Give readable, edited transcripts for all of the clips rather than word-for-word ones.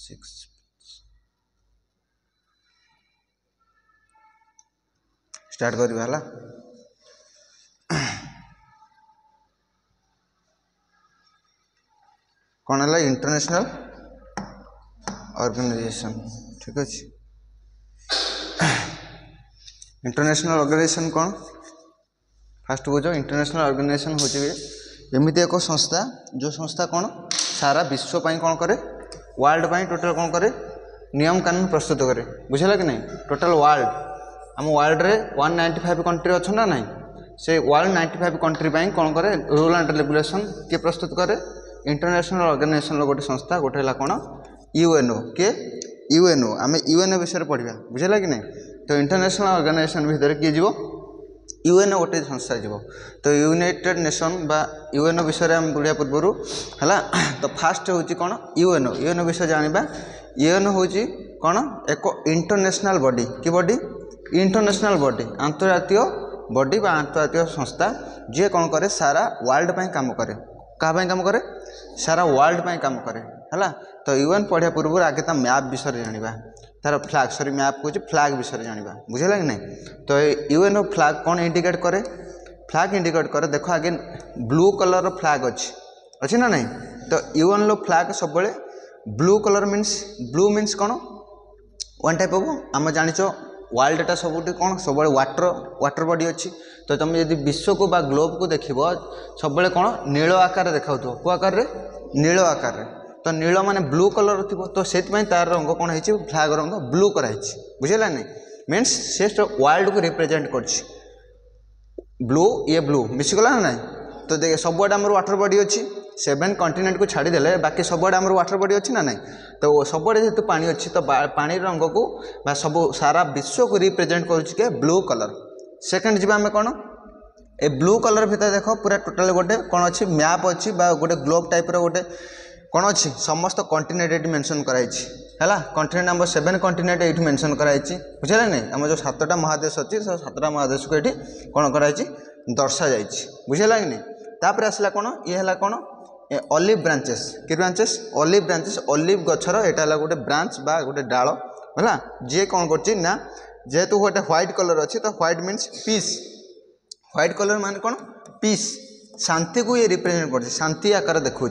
6 start करवा है कौन है इंटरनेशनल ऑर्गेनाइजेशन ठीक अच्छे इंटरनेशनल ऑर्गेनाइजेशन कौन फास्ट बुझ इंटरनेशनल ऑर्गेनाइजेशन हूँ एमती एक संस्था जो संस्था कौन सारा विश्व कौन करे वर्ल्ड टोटल कौन करे नियम कानून प्रस्तुत करे बुझेगा कि नहीं टोटल वर्ल्ड आम वर्ल्ड रे 195 कंट्री अच्छा ना नहीं से वर्ल्ड 95 कंट्री कौन करे रूल एंड रेगुलेशन किए प्रस्तुत करे इंटरनेशनल ऑर्गेनाइजेशन गोटे संस्था गोटे है कौन यूएनओ किए यूएनओ आम यूएनओ विषय पढ़ा बुझेगा कि नहीं तो इंटरनेशनल ऑर्गेनाइजेशन भितर किए जीव यूएनओ गोटे संस्था जीव तो यूनाइटेड नेशन बा यूएनओ विषय आम पढ़ा पूर्व है तो फास्ट हूँ कौन यूएनओ यूएनओ विषय जाना यूएनओ हूँ कौन एक इंटरनेशनल बॉडी कि बॉडी इंटरनेशनल बॉडी आंतर्जातीय बॉडी बा आंतर्जातीय संस्था जी कौन करे सारा वर्ल्ड काम करे क्या काम करे सारा वर्ल्ड काम करे है तो यूएन पढ़ा पूर्व आगे ता मैप विषय जाना तार फ्लैग सॉरी मैप कौन फ्लैग विषय जाना बुझेगा कि नहीं तो यूएनओ फ्लैग कौन इंडिकेट करे फ्लैग इंडिकेट करे देखो आगे ब्लू कलर फ्लैग अच्छी ना नहीं तो यूएन लो फ्लैग सब ब्लू कलर ब्लू मीन्स कौन वन टाइप ऑफ आम जान वर्ल्डटा सब कौन सब वाटर बॉडी अच्छी तो तुम यदि विश्व को बा ग्लोब को देख सब कौन नील आकार देखा कौ आकार नील आकार तो नील माने ब्लू कलर थी तो से तार रंग कौन है फ्लैग रंग ब्लू कराई बुझेगा नहीं मीन्स से वर्ल्ड को रिप्रेजेंट कर ब्लू ये ब्लू मिसीगला ना नहीं तो देख सबुआडे आम वाटर बॉडी अच्छी 7 कॉन्टिनेंट को छाड़देले बाकी सबुआडे आम वाटर बॉडी अच्छी ना नहीं तो सबुआडे जेहेतु पानी अच्छी तो पानी रंग को सब सारा विश्व को रिप्रेजेंट कर ब्लू कलर सेकेंड जी आम कौन ए ब्लू कलर भितर देख पूरा टोटाल गोटे कौन अच्छी मैप अच्छी गोटे ग्लोब टाइप गोटे कौन अच्छी समस्त कॉन्टिनेंट ये मेंशन कराई है कॉन्टिनेंट नंबर 7 कॉन्टिनेंट ये मेंशन कराई बुझे नहीं आम जो 7टा महादेश अच्छी 7टा महादेश को ये कौन कराई दर्शा जा बुझेगा कि नहीं तापर आसला कौन ये है कौन ऑलिव ब्रांचेस कि ब्रांचेस ऑलिव गछर यहाँ गोटे ब्रांच बा गोटे डाल है जी कौन कर जेहेतु गोटे व्हाइट कलर अच्छी तो white means peace white colour मान कौन पीस शांति को ये रिप्रेजेंट कर शांति आकार देखा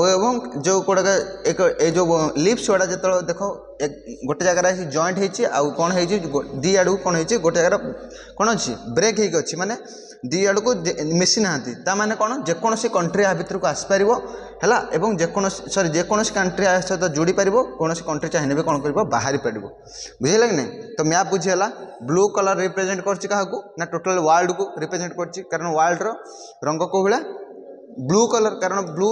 एवं जो गुड़ाक एक जो लिप्स गुड़ा जो देख गोटे जगार जॉइंट होती कौन है दी आड़ कौन है गोटे जगार कौन अच्छी ब्रेक होगी माने दी आड़ को मिसी ना माने कौन जेकोसी कंट्री आ भितर को आसपार है एवं सॉरी जेकोसी कंट्री सहित जोड़ी पार कौन कंट्री चाहिए भी कौन कर बाहरी पार बुझेगा कि नहीं तो मैप बुझीगला ब्लू कलर रिप्रेजेंट कर ना टोटल वर्ल्ड को रिप्रेजेंट कर कारण वर्ल्ड रंग कौ भाया ब्लू कलर कारण ब्लू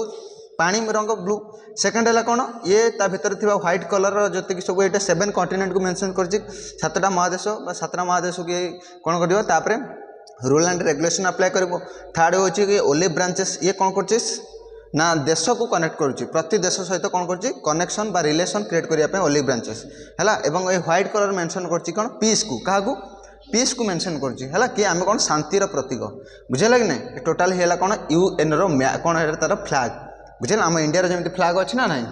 पानी रंग ब्लू सेकेंड है कौन ये ता भीतर थी व्हाइट कलर जी सब ये 7 कॉन्टिनेंट को मेंशन कर 7टा महादेश 7टा महादेश को ये कौन कर रूल एंड रेगुलेशन अप्लाई कर थर्ड हूँ ओलिव ब्रांचेस ये कौन कर ना देश को कनेक्ट करुच्ची प्रति देश सहित कौन कर कनेक्शन बा रिलेशन क्रिएट करने ओलिव ब्रांचेस है एवं ये व्हाइट कलर मेंशन कर कौन पीस को क्या पीस को मेंशन कर कि आम कौन शांतिर प्रतीक बुझेगा कि नहीं टोटाल है कौन यूएन कौन है तार फ्लैग बुझेगा आम इंडिया जमी फ्लैग अच्छी ना नहीं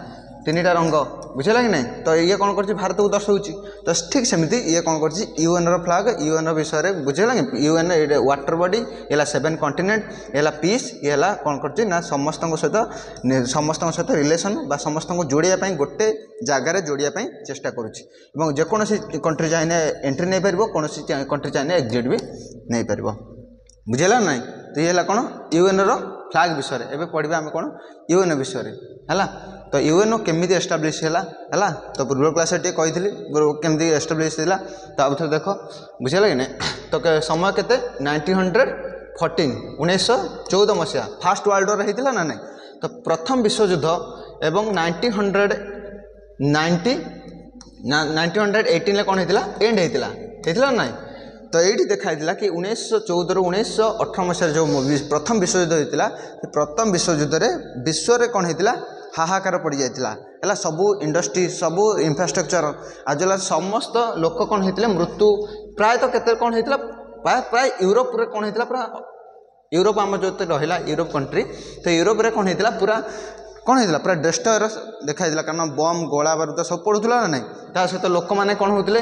3टा रंग बुझेगा कि नहीं तो ये कौन कर भारत को दर्शाऊँ तो ठीक सेमती ये कौन कर यूएन फ्लैग यूएन विषय बुझेगा कि यूएन वाटर बॉडी ये 7 कॉन्टिनेंट ये पीस ये कौन कर समस्त सहित रिलेशन बा समस्त जोड़ापी गोटे जगार जोड़ापी चेष्टा करुँच जेकोसी कंट्री चाहिए एंट्री नहीं पार कौन कंट्री चाहिए एग्जिट भी नहीं पार बुझेगा ना तो ये कौन यूएन फ्लैग विषय एवं पढ़ा आम कौन यूएन विषय है तो यूएनओ केमी एस्टाब्लीश है तो पूर्व क्लास कही केमी एस्टाब्लीश है तो अब थे देख बुझेगा कि नहीं तो समय के 1914 मसीहा फास्ट वर्ल्ड वार होता ना नहीं तो प्रथम विश्वयुद्ध एवं 1918 कौन होता एंड होता ना तो ये देखाई कि 1914 ରୁ 1918 मसीह जो प्रथम विश्वयुद्ध होता प्रथम विश्वयुद्ध विश्व में कौन होता हाहाकार पड़ जाता है सबू इंडस्ट्री सबू इंफ्रास्ट्रक्चर आज समस्त लोक कौन होते मृत्यु प्रायतः केते कौन होता प्राय यूरोप रे कौन होता पूरा यूरोप आम जो रहा यूरोप कंट्री तो यूरोप रे कौन होता पूरा कौन होता पूरा डेस्ट्रयर देखाई कारण बम गोला बारूद सब पड़ूला ना ना ता सहित लोक मैंने कौन होते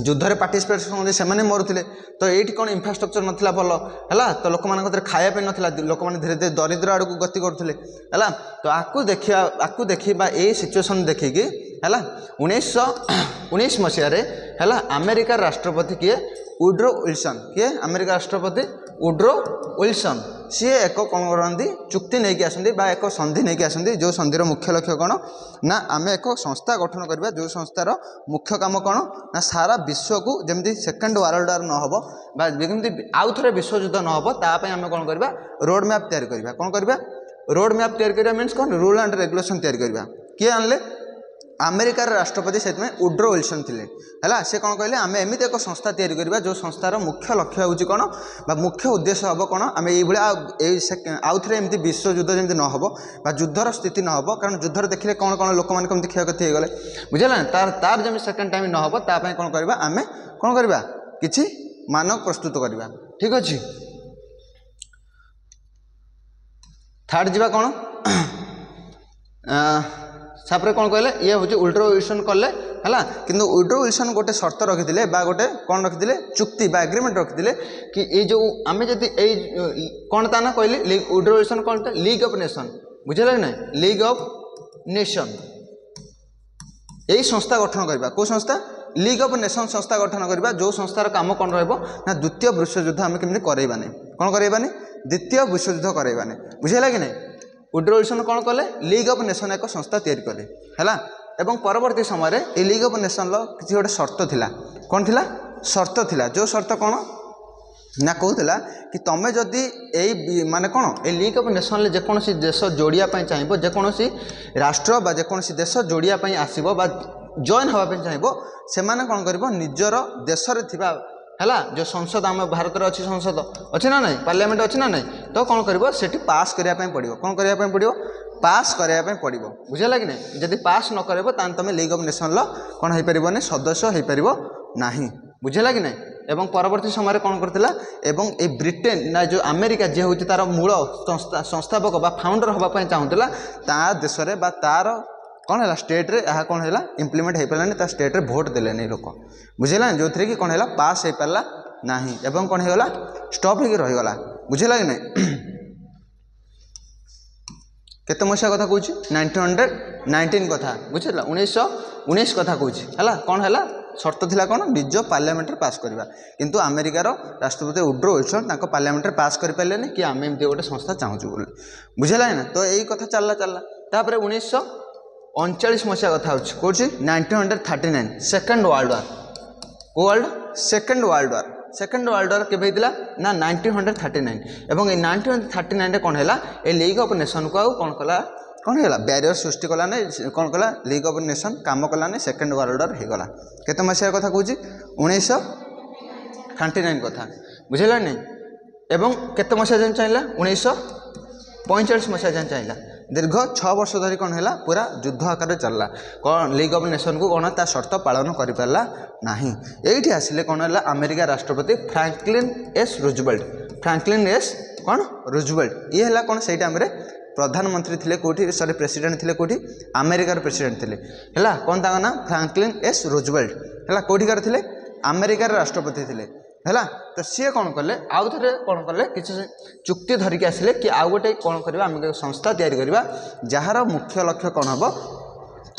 युद्धरे पार्टिसिपेट से मरुले तो ये कौन इनफ्रास्ट्रक्चर नाला भल है तो लोक मान खायापी नाला लोक मैंने धीरे धीरे दरिद्र आड़ को गति करुले है तो आपको देखा ये सिचुएसन देखिकी है 1919 मसीह है अमेरिका राष्ट्रपति किए वुड्रो विल्सन किए अमेरिका राष्ट्रपति वुड्रो विल्सन सी एक कौन करती चुक्ति नहीं आसती एक संधि नहीं आसती जो संधिर मुख्य लक्ष्य कौन ना आम एक संस्था गठन करवा जो संस्थार मुख्य काम कौन ना सारा विश्व को जमी सेकेंड वर्ल्ड वार न जमी आउ थे विश्वयुद्ध न हो तापाई आम कौन करवा रोड मैप तैयारी करवा कौन करवा रोड मैप तैयारी करवा मीन्स कौन रूल एंड रेगुलेशन तैयारी करवा किए आनले अमेरिकार राष्ट्रपति से वुड्रो विल्सन थे है सी कौन कहले आम एमती एक संस्था तैयारी करवा जो संस्थार मुख्य लक्ष्य हूँ कौन मुख्य उद्देश्य हम कौन आम ये आउ थे एमती विश्वयुद्ध जमी न हो युद्धर स्थिति न हो कारण युद्धर देखिए कौन कौन लोक मैंने कमी क्षयक्षति हो गले बुझेगा तार जमी सेकेंड टाइम न हो तापाई कौन करवा आम कौन करवा किछि मानक प्रस्तुत करवा ठीक अच्छे थर्ड जावा कौन तापर कौन कहले ये हूँ वुड्रो विल्सन कले है कि वुड्रो विल्सन गोटे शर्त रखी गोटे कौन रखी चुक्ति एग्रीमेंट रखी कि ये जो आम जब कौन ता ना कहली वुड्रो विल्सन कौन था लीग ऑफ नेशन बुझे ना लीग ऑफ नेशन यही संस्था गठन करवा कौ संस्था लीग ऑफ नेशन संस्था गठन करवा जो संस्थार काम कौन रहा द्वितीय विश्वयुद्ध आम केमी कराइबानी कौन कराइबानी द्वितीय विश्वयुद्ध कराइबानी बुझेगा कि नहीं वुड्रो विल्सन कौन कले लीग ऑफ नेशन एक संस्था तैयारी कले है एवं परवर्ती समय ये लीग ऑफ नेशन किसी गोटे शर्त थिला कौन थिला शर्त थिला जो शर्त कौन ना कहूला कि तुम्हें जदि यही माने कौन ये लीग ऑफ नेशन जेकोसी देश जोड़िया चाहिए जेकोसी राष्ट्र बा जेकोसी देश जोड़िया आसब जॉइन हाँपी चाहिए से कौन कर निजर देश में है जो संसद आम भारत में अच्छी संसद अच्छी ना नहीं पार्लियामेंट अच्छी ना नहीं तो कौन कर पास करने पड़ो कौन करने पड़ो पास करने पड़ो बुझेगा कि नहीं जब पास न कर तुम लीग ऑफ नेशन कौन हो पार सदस्य हो पार ना बुझेगा कि नहीं एवं परवर्ती समय कौन करता एवं ए ब्रिटेन ना जो अमेरिका जी हूँ तार मूल संस्थापक बा फाउंडर हाँपाई चाहूला ता देश में तार कौन है स्टेट रे यह कौन है इम्प्लीमेंट हो पारानी ता स्टेट रे भोट देले लोक बुझेगा जो थे कि कौन है पास हो पारा ना एवं कौन होगा स्टॉप हो रहीगला बुझेगा कि नहीं केते मसीहा कथा कहूँ 1919 कथा बुझेगा 1919 कथा कहूँ है कौन है शर्त थिला कौन निज पार्लियामेंट पास करवा किंतु अमेरिकार राष्ट्रपति वुड्रो विल्सन पार्लियामेंट पास कर पारे कि आम एमती गोटे संस्था चाहूँ बोले बुझेगा ना तो यही कथा चलला तापर 1939 मसीहा कथा हूँ कौन 1939 सेकेंड वर्ल्ड वार को वर्ल्ड सेकेंड वर्ल्ड वार केवे होता ना 1939 एवं 1939 कौन है ए लीग ऑफ नेशन को आउ कौन कला कौन है बैरियर सृष्टि कला नहीं कौन कला लीग ऑफ नेशन काम कला नहीं सेकेंड वर्ल्ड वार होगला केते मसीहा कथा कहूँ 1939 कथा बुझेगा नहीं एवं केते मसीहा जान चाहिए 1945 मसीहा जान चाहिए दीर्घ 6 वर्ष धरी कौन है पूरा युद्ध आकार चलला कौन लीग ऑफ नेशन को कौन ता शर्त पालन कर पारा ना ये आसिले कौन है अमेरिका राष्ट्रपति फ्रैंकलिन एस रूजवेल्ट ये है कौन से टाइम प्रधानमंत्री थे कौटी सॉरी प्रेसिडेंट थे कौटी अमेरिकार प्रेसिडेंट थे है कौन ता ना फ्रैंकलिन एस रूजवेल्ट है कौटिकार थे अमेरिकार राष्ट्रपति थे है तो सी कौन कले आउ थे कौन कले किसी चुक्ति धरिकी आसिले कि आउ गोटे कौन करवा आम संस्था तैयारी करवा जार मुख्य लक्ष्य कौन हम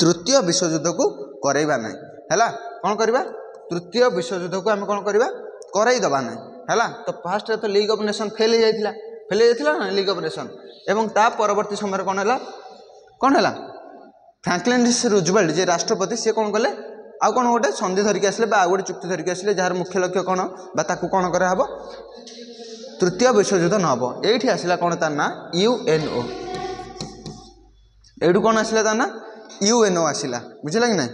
तृतीय विश्वयुद्ध को करवा ना है कौन करवा तृतीय विश्वयुद्ध को आम कौन करवा करईदबा ना है तो फास्ट तो लीग ऑफ नेशन फेल हो जाता ना लीग ऑफ नेशन एवं ता परवर्ती समय कौन है फ्रैंकलिन रूजवेल्ट जे राष्ट्रपति सी कौन कले आउ कौन गोटे संधि धरिकी आसिले आउ गोटे चुक्ति धरिकी आसिले जार मुख्य लक्ष्य कौन कौन कराब तृतीय विश्वयुद्ध न हम ये आसला कौन तार ना UNO एडू कौन आसला तार ना UNO आसला बुझेगा कि नहीं